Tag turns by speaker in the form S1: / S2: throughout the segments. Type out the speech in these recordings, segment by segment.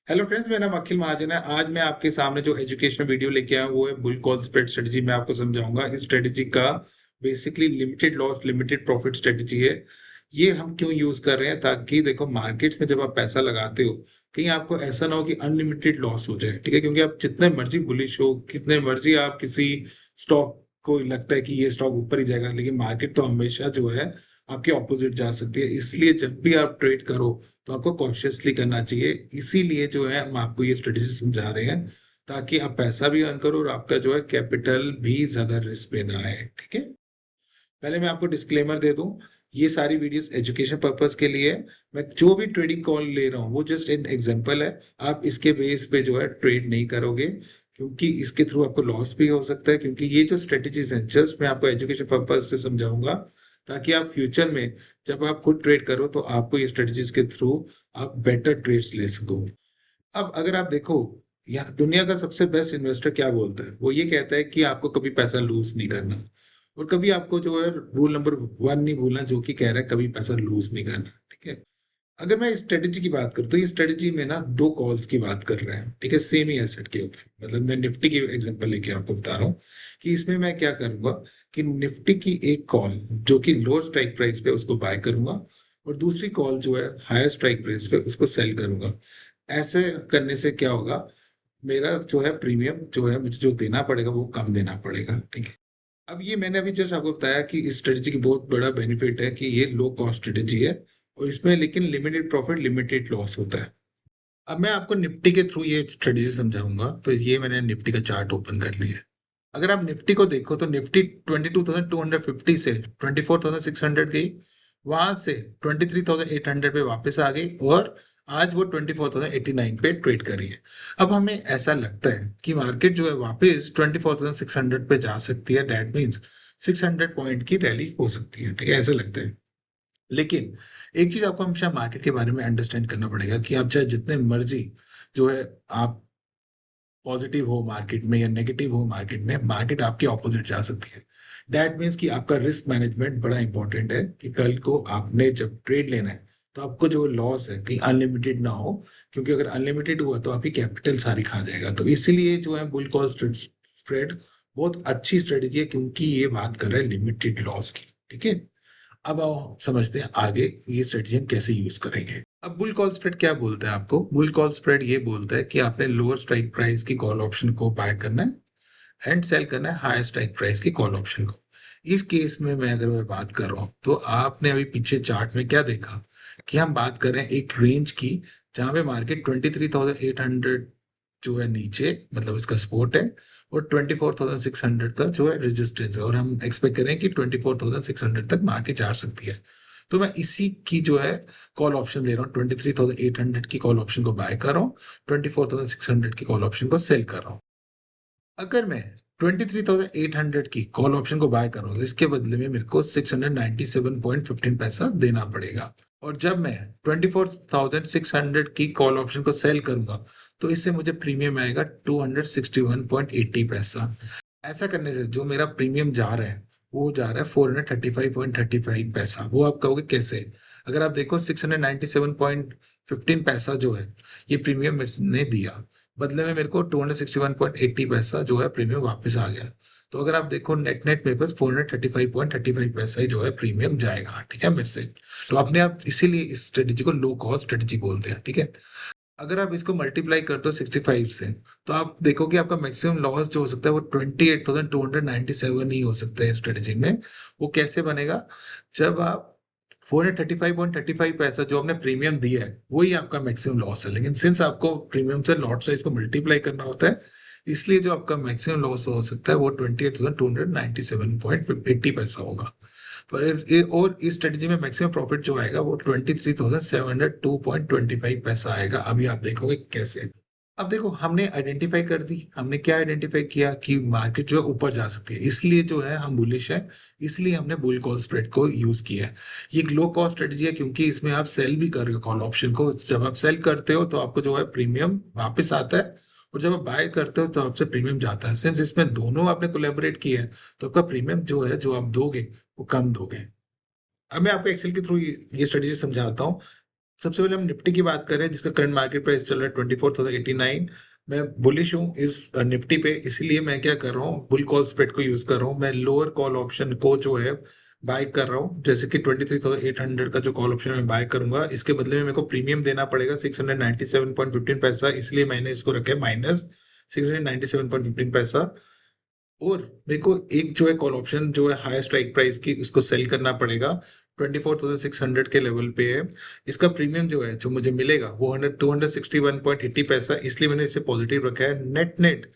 S1: Hello friends, मेरा नाम अखिल महाजन है। आज मैं आपके सामने जो एजुकेशनल वीडियो लेके आया हूं वो है बुल कॉल स्प्रेड स्ट्रेटजी। मैं आपको समझाऊंगा इस स्ट्रेटजी का basically limited loss limited profit strategy है। ये हम क्यों यूज कर रहे हैं, ताकि देखो मार्केट्स में जब आप पैसा लगाते हो कहीं आपको ऐसा ना हो कि अनलिमिटेड लॉस हो जाए। ठीक है, क्योंकि आप जितने मर्जी बुलिश हो, कितने मर्जी आप किसी स्टॉक को लगता है कि ये स्टॉक ऊपर ही जाएगा, लेकिन मार्केट तो हमेशा जो है आपके ऑपोजिट जा सकती है। इसलिए जब भी आप ट्रेड करो तो आपको कॉशियसली करना चाहिए। इसीलिए जो है हम आपको ये स्ट्रेटेजी समझा रहे हैं, ताकि आप पैसा भी अर्न करो और आपका जो है कैपिटल भी ज्यादा रिस्क पे ना आए। ठीक है, पहले मैं आपको डिस्क्लेमर दे दूं, ये सारी वीडियोस एजुकेशन पर्पस के लिए है। मैं जो भी ट्रेडिंग कॉल ले रहा हूँ वो जस्ट एन एग्जांपल है। आप इसके बेस पे जो है ट्रेड नहीं करोगे, क्योंकि इसके थ्रू आपको लॉस भी हो सकता है। क्योंकि ये जो स्ट्रेटेजीज हैं जस्ट मैं आपको एजुकेशन पर्पस से समझाऊंगा, ताकि आप फ्यूचर में जब आप खुद ट्रेड करो तो आपको ये स्ट्रेटेजीज के थ्रू आप बेटर ट्रेड्स ले सको। अब अगर आप देखो, यहाँ दुनिया का सबसे बेस्ट इन्वेस्टर क्या बोलता है, वो ये कहता है कि आपको कभी पैसा लूज नहीं करना। और कभी आपको जो है रूल नंबर वन नहीं भूलना, जो कि कह रहा है कभी पैसा लूज नहीं करना। ठीक है, अगर मैं स्ट्रेटेजी की बात करूँ तो ये स्ट्रेटेजी में ना दो कॉल्स की बात कर रहे हैं। ठीक है, सेम ही एसेट के ऊपर, मतलब मैं निफ्टी की एग्जांपल लेके आपको बता रहा हूँ कि इसमें मैं क्या करूंगा कि निफ्टी की एक कॉल जो कि लोअर स्ट्राइक प्राइस पे उसको बाय करूंगा, और दूसरी कॉल जो है हायर स्ट्राइक प्राइस पे उसको सेल करूंगा। ऐसे करने से क्या होगा, मेरा जो है प्रीमियम जो है मुझे जो देना पड़ेगा वो कम देना पड़ेगा। ठीक है, अब ये मैंने अभी जस्ट आपको बताया कि इस स्ट्रेटेजी की बहुत बड़ा बेनिफिट है कि ये लो कॉस्ट स्ट्रेटेजी है, और इसमें लेकिन लिमिटेड प्रॉफिट लिमिटेड लॉस होता है। अब मैं आपको निफ्टी के थ्रू ये स्ट्रेटेजी समझाऊंगा। तो ये मैंने निफ्टी का चार्ट ओपन कर लिया है। अगर आप निफ्टी को देखो तो निफ्टी 22,250 से 24,600 गई, वहां से 23,800 पे वापस आ गई, और आज वो 24,089 पे ट्रेड कर रही है। अब हमें ऐसा लगता है कि मार्केट जो है वापस 24,600 पे जा सकती है। दैट मीन्स 600 पॉइंट की रैली हो सकती है। ठीक है, ऐसा लगता है। लेकिन एक चीज आपको हमेशा मार्केट के बारे में अंडरस्टैंड करना पड़ेगा कि आप चाहे जितने मर्जी जो है आप पॉजिटिव हो मार्केट में या नेगेटिव हो मार्केट में, मार्केट आपके ऑपोजिट जा सकती है। दैट मीन्स कि आपका रिस्क मैनेजमेंट बड़ा इंपॉर्टेंट है, कि कल को आपने जब ट्रेड लेना है तो आपको जो लॉस है कहीं अनलिमिटेड ना हो। क्योंकि अगर अनलिमिटेड हुआ तो आपकी कैपिटल सारी खा जाएगा। तो इसीलिए जो है बुल कॉल स्प्रेड बहुत अच्छी स्ट्रेटेजी है, क्योंकि ये बात कर रहा है लिमिटेड लॉस की। ठीक है, अब आओ समझते हैं आगे ये स्ट्रेटजी हम कैसे यूज करेंगे। अब बुल कॉल स्प्रेड क्या बोलता है आपको? बुल कॉल स्प्रेड ये बोलता है कि आपने लोअर स्ट्राइक प्राइस की कॉल ऑप्शन को बाय करना है एंड सेल करना है हायर स्ट्राइक प्राइस की कॉल ऑप्शन को। इस केस में मैं बात कर रहा हूं तो आपने अभी पीछे चार्ट में क्या देखा कि हम बात कर रहे हैं एक रेंज की, जहां पे मार्केट 23,800 जो है नीचे, मतलब इसका सपोर्ट है, और 24,600 का जो है रेजिस्टेंस है, और हम एक्सपेक्ट करें कि 24,600 तक मार्केट जा सकती है। तो मैं इसी की जो है कॉल ऑप्शन ले रहा हूँ, 23,800 की कॉल ऑप्शन को बाय कर रहा हूँ, 24,600 की कॉल ऑप्शन को सेल कर रहा हूँ। अगर मैं 23,800 की कॉल ऑप्शन को बाय कर रहा हूँ तो इसके बदले में मेरे को 697.15 पैसा देना पड़ेगा। और जब मैं 24,600 की कॉल ऑप्शन को सेल करूंगा तो इससे मुझे प्रीमियम आएगा 261.80 पैसा। ऐसा करने से जो मेरा प्रीमियम जा रहा है वो जा रहा है 435.35 पैसा। वो आप कहोगे कैसे? अगर आप देखो 697.15 पैसा जो है ये प्रीमियम ने दिया, बदले में मेरे को 261.80 पैसा जो है प्रीमियम वापस आ गया। तो अगर आप देखो नेट नेट मेरे पास 435.35 पैसा ही जो है प्रीमियम जाएगा। ठीक है, मेरे से। तो अपने आप इसीलिए इस स्ट्रेटेजी को लो कॉस्ट स्ट्रेटेजी बोलते हैं। ठीक है, अगर आप इसको मल्टीप्लाई करते हो 65 से, तो आप देखो कि आपका मैक्सिमम लॉस जो हो सकता है वो 28,297 ही हो सकता है स्ट्रेटेजी में। वो कैसे बनेगा? जब आप 435.35 पैसा जो आपने प्रीमियम दिया है वही आपका मैक्सिमम लॉस है, लेकिन सिंस आपको प्रीमियम से लॉट साइज को मल्टीप्लाई करना होता है, इसलिए जो आपका मैक्सिमम लॉस हो सकता है वो 28,297.80 पैसा होगा। और इस स्ट्रेटेजी में मैक्सिमम प्रॉफिट जो आएगा वो 23,702.25 पैसा आएगा। अभी आप देखोगे कैसे। अब देखो हमने आइडेंटिफाई कर दी, हमने क्या आइडेंटिफाई किया कि मार्केट जो है ऊपर जा सकती है, इसलिए जो है हम बुलिश है, इसलिए हमने बुल कॉल स्प्रेड को यूज किया है। ये एक लो कॉस्ट स्ट्रेटजी है, क्योंकि इसमें आप सेल भी कर रहे हो कॉल ऑप्शन को। जब आप सेल करते हो तो आपको जो है प्रीमियम वापस आता है, और जब आप बाय करते हो तो आपसे प्रीमियम जाता है। सिंस इसमें दोनों आपने कोलेबोरेट किया है तो आपका प्रीमियम जो है जो आप दोगे वो कम दोगे। अब मैं आपको एक्सेल के थ्रू ये स्ट्रेटेजी समझाता हूँ। सबसे पहले हम निफ्टी की बात करें जिसका करंट मार्केट प्राइस चल रहा है 24,089। मैं बुलिश हूँ इस निफ्टी पे, इसलिए मैं क्या कर रहा हूँ, बुल कॉल स्प्रेड को यूज कर रहा हूँ। मैं लोअर कॉल ऑप्शन को जो है बाय कर रहा हूँ, जैसे कि 23,800 का जो कॉल ऑप्शन मैं बाय करूंगा, इसके बदले में मेरे को प्रीमियम देना पड़ेगा 697.15 पैसा, इसलिए मैंने इसको रखा है -697.15 पैसा। और मेरे को एक जो है कॉल ऑप्शन जो है हाई स्ट्राइक प्राइस की, उसको सेल करना पड़ेगा। 24,600 के लेवल पे है। इसका प्रीमियम जो है जो मुझे मिलेगा वो 261.80 पैसा, इसलिए मैंने इसे पॉजिटिव रखा है। नेट नेट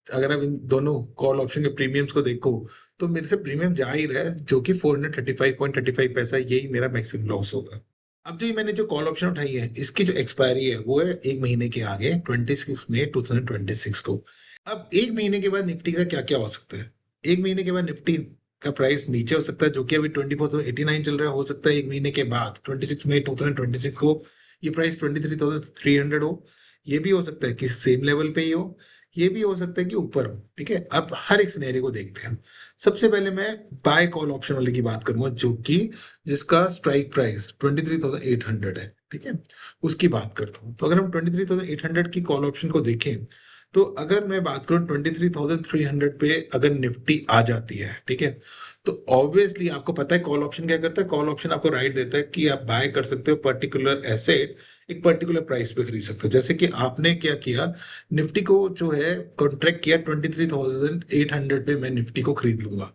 S1: अगर आप इन दोनों कॉल ऑप्शन के प्रीमियम्स को देखो तो मेरे से प्रीमियम जा ही रहा है, जो कि 435.35 पैसा, यही मेरा मैक्सिमम लॉस होगा। अब जो ये मैंने जो कॉल ऑप्शन उठाई है, इसकी जो एक्सपायरी है वो है 1 महीने के आगे, 26 मई 2026 को। अब 1 महीने के बाद निफ्टी का क्या क्या हो सकता है? 1 महीने के बाद निफ्टी का प्राइस नीचे हो सकता है, जो कि अभी 24,089 चल रहा है। हो सकता है 1 महीने के बाद 26 मई 2026 को ये प्राइस 23,300 हो। ये भी हो सकता है कि सेम लेवल पे ही हो, ये भी हो सकता है कि ऊपर हो। ठीक है, अब हर एक सिनेरियो को देखते हैं। सबसे पहले मैं बाय कॉल ऑप्शन वाले की बात करूंगा, जो कि जिसका स्ट्राइक प्राइस 23,800 है। ठीक है, उसकी बात करता हूँ। तो अगर हम 23,800 की कॉल ऑप्शन को देखें, तो अगर मैं बात करूं 23,300 पे अगर निफ्टी आ जाती है, ठीक है, तो ऑब्वियसली आपको पता है कॉल ऑप्शन क्या करता है। कॉल ऑप्शन आपको राइट देता है कि आप बाय कर सकते हो पर्टिकुलर एसेट, एक पर्टिकुलर प्राइस पे खरीद सकते हो। जैसे कि आपने क्या किया, निफ्टी को जो है कॉन्ट्रैक्ट किया 23,800 पे, मैं निफ्टी को खरीद लूंगा।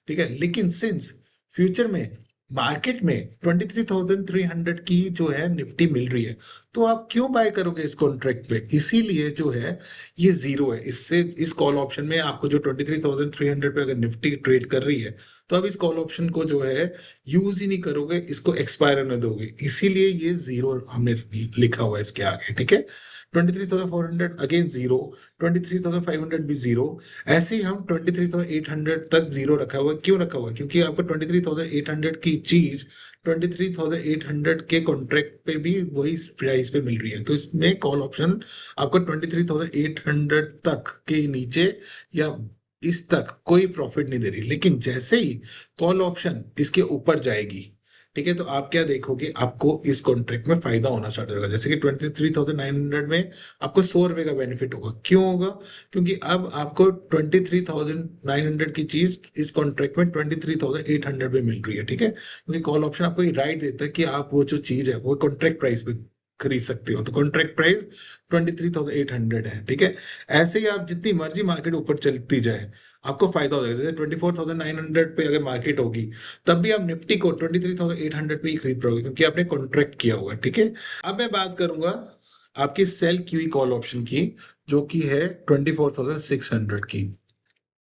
S1: ठीक है, लेकिन सिंस फ्यूचर में मार्केट में 23,300 की जो है निफ्टी मिल रही है, तो आप क्यों बाय करोगे इस कॉन्ट्रैक्ट पे? इसीलिए जो है ये जीरो है। इससे इस कॉल ऑप्शन में आपको जो 23,300 पे अगर निफ्टी ट्रेड कर रही है, तो अब इस कॉल ऑप्शन को जो है यूज ही नहीं करोगे, इसको एक्सपायर होने दोगे, इसीलिए ये जीरो हमने लिखा हुआ है इसके आगे। ठीक है, 23,400 अगेन जीरो, 23,500 भी जीरो। ऐसे ही हम 23,800 तक जीरो रखा हुआ है। क्यों रखा हुआ है? क्योंकि आपको 23,800 की चीज 23,800 के कॉन्ट्रैक्ट पे भी वही प्राइस पे मिल रही है, तो इसमें कॉल ऑप्शन आपको 23,800 तक के नीचे या इस तक कोई प्रॉफिट नहीं दे रही। लेकिन जैसे ही कॉल ऑप्शन इसके ऊपर जाएगी, ठीक है, तो आप क्या देखोगे, आपको इस कॉन्ट्रैक्ट में फायदा होना स्टार्ट होगा। जैसे कि 23,900 में आपको 100 रुपए का बेनिफिट होगा। क्यों होगा? क्योंकि अब आपको 23,900 की चीज इस कॉन्ट्रैक्ट में 23,800 में मिल रही है। ठीक है, क्योंकि कॉल ऑप्शन आपको ये राइट देता है कि आप वो जो चीज है वो कॉन्ट्रैक्ट प्राइस पे खरीद सकते हो। तो कॉन्ट्रैक्ट प्राइस 23,800 है। ठीक है, ऐसे ही आप जितनी मर्जी मार्केट ऊपर चलती जाए, आपको फायदा हो जाएगा। जैसे 24,900 पे अगर मार्केट होगी, तब भी आप निफ्टी को 23,800 पे ही खरीद पाओगे, क्योंकि आपने कॉन्ट्रैक्ट किया हुआ है। ठीक है, अब मैं बात करूंगा आपकी सेल क्यूई कॉल ऑप्शन की, जो कि है 24,600 की।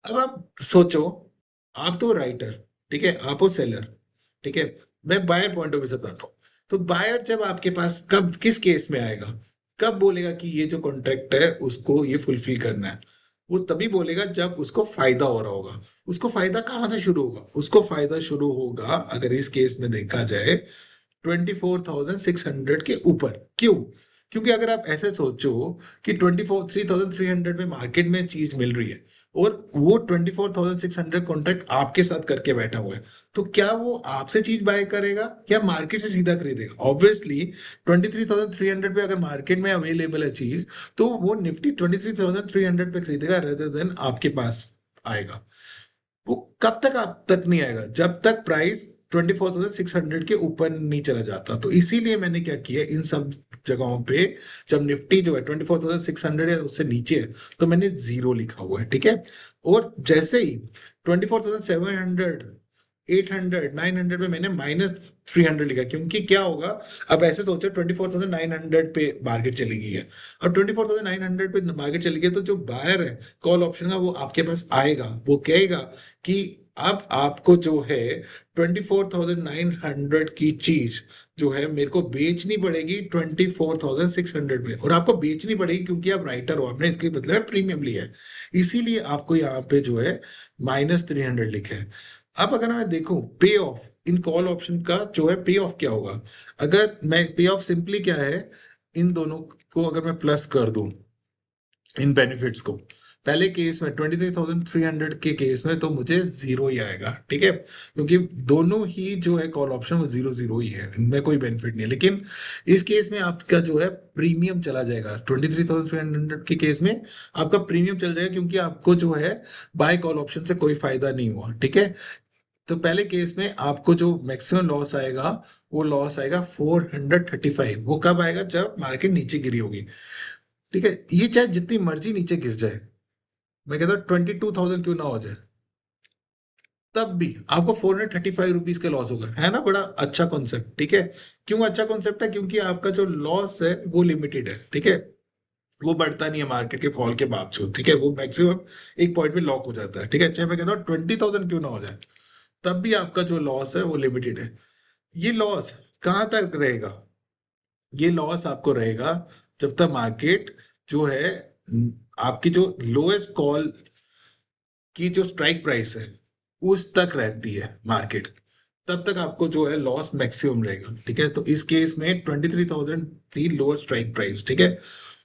S1: अब आप सोचो, आप तो राइटर, ठीक है, आप हो सेलर, ठीक है, मैं बायर पॉइंट ऑफ व्यू से बताता हूँ। तो बायर जब आपके पास कब किस केस में आएगा, कब बोलेगा कि ये जो कॉन्ट्रैक्ट है उसको ये फुलफिल करना है? वो तभी बोलेगा जब उसको फायदा हो रहा होगा। उसको फायदा कहाँ से शुरू होगा? उसको फायदा शुरू होगा, अगर इस केस में देखा जाए, 24,600 के ऊपर। क्यों? क्योंकि अगर आप ऐसे सोचो कि 23,300 में मार्केट में चीज मिल रही है, और वो 24,600 कॉन्ट्रैक्ट आपके साथ करके बैठा हुआ है, तो क्या वो आपसे चीज बाय करेगा या मार्केट से सीधा खरीदेगा? ऑब्वियसली 23,300 पे अगर मार्केट में अवेलेबल है चीज, तो वो निफ्टी 23,300 पे खरीदेगा रेदर देन आपके पास आएगा। वो कब तक आप तक नहीं आएगा? जब तक प्राइस 24,600 के ऊपर नहीं चला जाता। तो इसीलिए मैंने क्या किया, इन सब जगहों पे जब निफ्टी जो है 24,600 है उससे नीचे है, तो मैंने जीरो लिखा हुआ है। ठीक है, और जैसे ही 24,700 800 900 में मैंने -300 लिखा। क्योंकि क्या होगा, अब ऐसे सोचो 24,900 पे मार्केट चली गई है, और 24,900 पे मार्केट चली गई है, तो जो बायर है कॉल ऑप्शन का वो आपके पास आएगा, वो कहेगा कि अब आपको जो है 24,900 की चीज जो है मेरे को बेचनी पड़ेगी 24,600 पे। और आपको बेचनी पड़ेगी क्योंकि आप राइटर हो, आपने इसके बदले में प्रीमियम लिया है, इसीलिए आपको यहाँ पे जो है -300 लिखा है। अब अगर मैं देखूं पे ऑफ इन कॉल ऑप्शन का, जो है पे ऑफ क्या होगा, अगर मैं पे ऑफ सिंपली क्या है, इन दोनों को अगर मैं प्लस कर दूं, इन बेनिफिट्स को, पहले केस में 23,300 के केस में तो मुझे जीरो ही आएगा, ठीक है, क्योंकि दोनों ही जो है कॉल ऑप्शन वो जीरो जीरो ही है, इनमें कोई बेनिफिट नहीं है। लेकिन इस केस में आपका जो है प्रीमियम चला जाएगा, 23,300 के केस में आपका प्रीमियम चल जाएगा, क्योंकि आपको जो है बाय कॉल ऑप्शन से कोई फायदा नहीं हुआ, ठीक है। तो पहले केस में आपको जो मैक्सिमम लॉस आएगा वो लॉस आएगा 435। वो कब आएगा? जब मार्केट नीचे गिरी होगी, ठीक है। ये चाहे जितनी मर्जी नीचे गिर जाए, मैं कहता हूँ 22,000 क्यों ना हो जाए, तब भी आपको 435 रुपीज का लॉस होगा, है ना? बड़ा अच्छा कॉन्सेप्ट, ठीक है। क्यों अच्छा कॉन्सेप्ट है? क्योंकि आपका जो लॉस है वो लिमिटेड है, ठीक है। वो बढ़ता नहीं है मार्केट के फॉल के बावजूद, ठीक है। वो मैक्सिमम एक पॉइंट में लॉक हो जाता है, ठीक है। चाहे मैं कहता हूँ 20,000 क्यों ना हो जाए, तब भी आपका जो लॉस है वो लिमिटेड है। ये लॉस कहाँ तक रहेगा? ये लॉस आपको रहेगा जब तक मार्केट जो है आपकी जो लोएस्ट कॉल की जो स्ट्राइक प्राइस है उस तक रहती है मार्केट, तब तक आपको जो है लॉस मैक्सिमम रहेगा, ठीक है। तो इस केस में 23,000 थी लोअर स्ट्राइक प्राइस, ठीक है।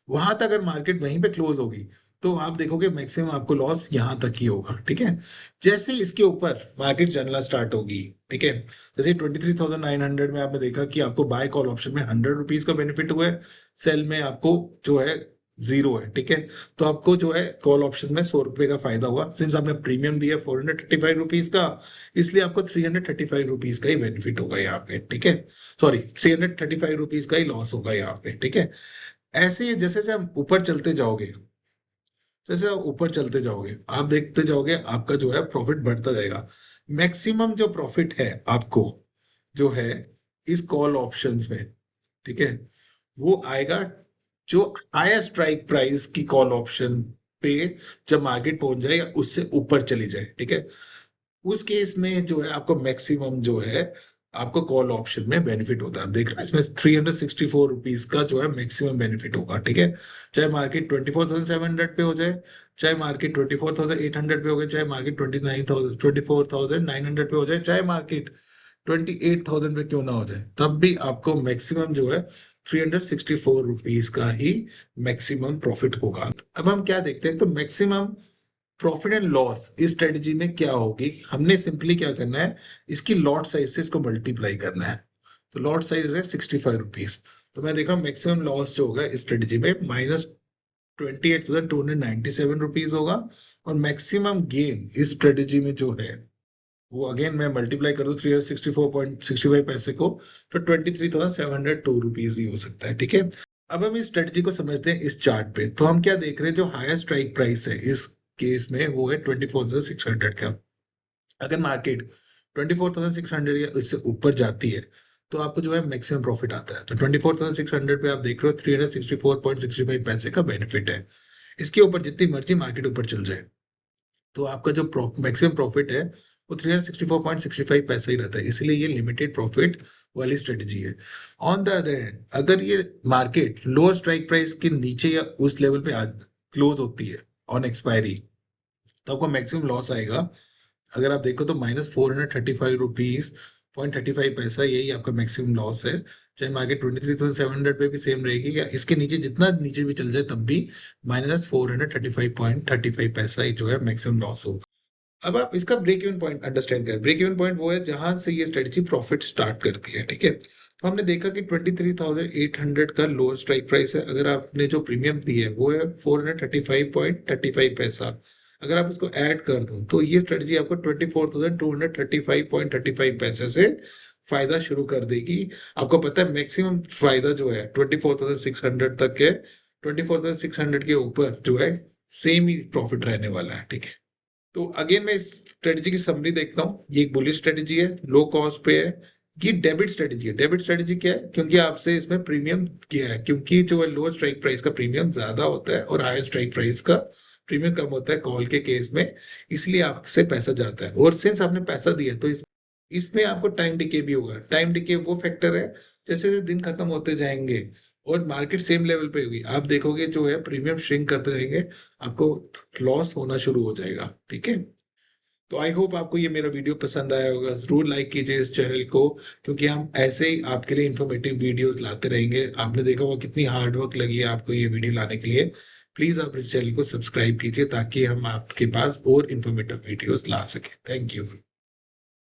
S1: वहां तक अगर मार्केट वहीं पे क्लोज होगी तो आप देखोगे मैक्सिमम आपको लॉस यहां तक ही होगा, ठीक है। जैसे इसके ऊपर मार्केट चलना स्टार्ट होगी, ठीक है, जैसे 23,900 में आपने देखा कि आपको बाय कॉल ऑप्शन में 100 रुपीज का बेनिफिट हुआ है, सेल में आपको जो है जीरो है, ठीक है। तो आपको जो है कॉल ऑप्शन में 100 रुपए का फायदा हुआ, सिंस आपने प्रीमियम दिया 435 रुपीज का, इसलिए आपको 335 रुपीज का ही बेनिफिट होगा यहाँ पे, ठीक है। सॉरी, 335 रुपीज का ही लॉस होगा यहाँ पे, ठीक है। ऐसे ही जैसे जैसे हम ऊपर चलते जाओगे, जैसे आप ऊपर चलते जाओगे आप देखते जाओगे आपका जो है प्रॉफिट बढ़ता जाएगा। मैक्सिमम जो प्रॉफिट है आपको जो है इस कॉल ऑप्शंस में, ठीक है, वो आएगा जो हायर स्ट्राइक प्राइस की कॉल ऑप्शन पे जब मार्केट पहुंच जाए या उससे ऊपर चली जाए, ठीक है। उस केस में जो है आपको मैक्सिमम जो है आपको कॉल ऑप्शन में बेनिफिट होता है। आप देख रहे हैं इसमें 364 रुपीज का जो है मैक्सिमम बेनिफिट होगा, ठीक है। चाहे मार्केट 24,700 पे हो जाए, चाहे मार्केट 24,800 पे हो गए, चाहे मार्केट 24,900 पे हो जाए, चाहे मार्केट 28,000 पे क्यों ना हो जाए, तब भी आपको मैक्सिमम जो है 364 रुपीज का ही मैक्सिमम प्रॉफिट होगा। अब हम क्या देखते हैं, तो मैक्सिमम प्रॉफिट एंड लॉस इस स्ट्रेटजी में क्या होगी, हमने सिंपली क्या करना है, इसकी लॉट साइज से इसको मल्टीप्लाई करना है। तो लॉट साइज है 65 रुपीज, तो मैं देखा मैक्सिमम लॉस जो होगा इस स्ट्रेटजी में -28,297 रुपीज होगा, और मैक्सिमम गेन इस स्ट्रेटजी में जो है वो अगेन मैं मल्टीप्लाई कर दूं 364.65 को, तो 23,702 रुपीज ही हो सकता है, ठीक है। अब हम इस स्ट्रेटजी को समझते हैं इस चार्ट पे। तो हम क्या देख रहे हैं, जो हायर स्ट्राइक प्राइस है इस केस में वो है 24,600 का। अगर मार्केट 24,600 या इससे ऊपर जाती है तो आपको जो है मैक्सिमम प्रॉफिट आता है। तो 24,600 पे आप देख रहे हो 364.65 का बेनिफिट है। इसके ऊपर जितनी मर्जी मार्केट ऊपर चल जाए तो आपका जो मैक्सिमम प्रॉफिट है वो 364.65 ही रहता है, इसलिए ये लिमिटेड प्रॉफिट वाली स्ट्रेटजी है। ऑन द अदर हैंड अगर ये मार्केट लोअर स्ट्राइक प्राइस के नीचे या उस लेवल पे क्लोज होती है ऑन एक्सपायरी, तो आपको मैक्सिमम लॉस आएगा। अगर आप देखो तो -435 रुपीज 0.35 यही आपका मैक्सिमम लॉस है। चाहे मार्केट 23,700 पे भी सेम रहेगी या इसके नीचे जितना नीचे भी चल जाए तब भी -435.35 ही जो है मैक्सिमम लॉस होगा। अब आप इसका ब्रेक इवन पॉइंट अंडरस्टैंड करें। ब्रेक इवन पॉइंट वो है जहां से ये स्ट्रेटजी प्रॉफिट स्टार्ट करती है, ठीक है। तो हमने देखा कि 23,800 का लोअर स्ट्राइक प्राइस है, अगर आपने जो प्रीमियम दी है वो है 435.35। अगर आप इसको ऐड कर दो तो ये स्ट्रेटजी आपको 24,235.35 से फायदा शुरू कर देगी। आपको पता है मैक्सिमम फायदा जो है 24,600 तक है, 24,600 के ऊपर जो है सेम ही प्रॉफिट रहने वाला है, ठीक है। तो अगेन मैं इस स्ट्रेटजी की समरी देखता हूँ। ये एक बुलिश स्ट्रेटजी है, लो कॉस्ट पे है। ये डेबिट स्ट्रेटजी है। डेबिट स्ट्रेटजी क्या है? क्योंकि आपसे इसमें प्रीमियम किया है, क्योंकि जो है लोअर स्ट्राइक प्राइस का प्रीमियम ज्यादा होता है और हायर स्ट्राइक प्राइस का प्रीमियम कम होता है कॉल के केस में, इसलिए आपसे पैसा जाता है। और सिंस आपने पैसा दिया तो इसमें आपको टाइम डिके भी होगा। टाइम डिके वो फैक्टर है जैसे जैसे दिन खत्म होते जाएंगे और मार्केट सेम लेवल पे होगी, आप देखोगे जो है प्रीमियम श्रिंक करते जाएंगे, आपको लॉस होना शुरू हो जाएगा, ठीक है। तो आई होप आपको ये मेरा वीडियो पसंद आया होगा। जरूर लाइक कीजिए इस चैनल को, क्योंकि हम ऐसे ही आपके लिए इंफॉर्मेटिव वीडियोस लाते रहेंगे। आपने देखा होगा कितनी हार्ड वर्क लगी है आपको ये वीडियो लाने के लिए। प्लीज आप इस चैनल को सब्सक्राइब कीजिए ताकि हम आपके पास और इन्फॉर्मेटिव वीडियोस ला सके। Thank you.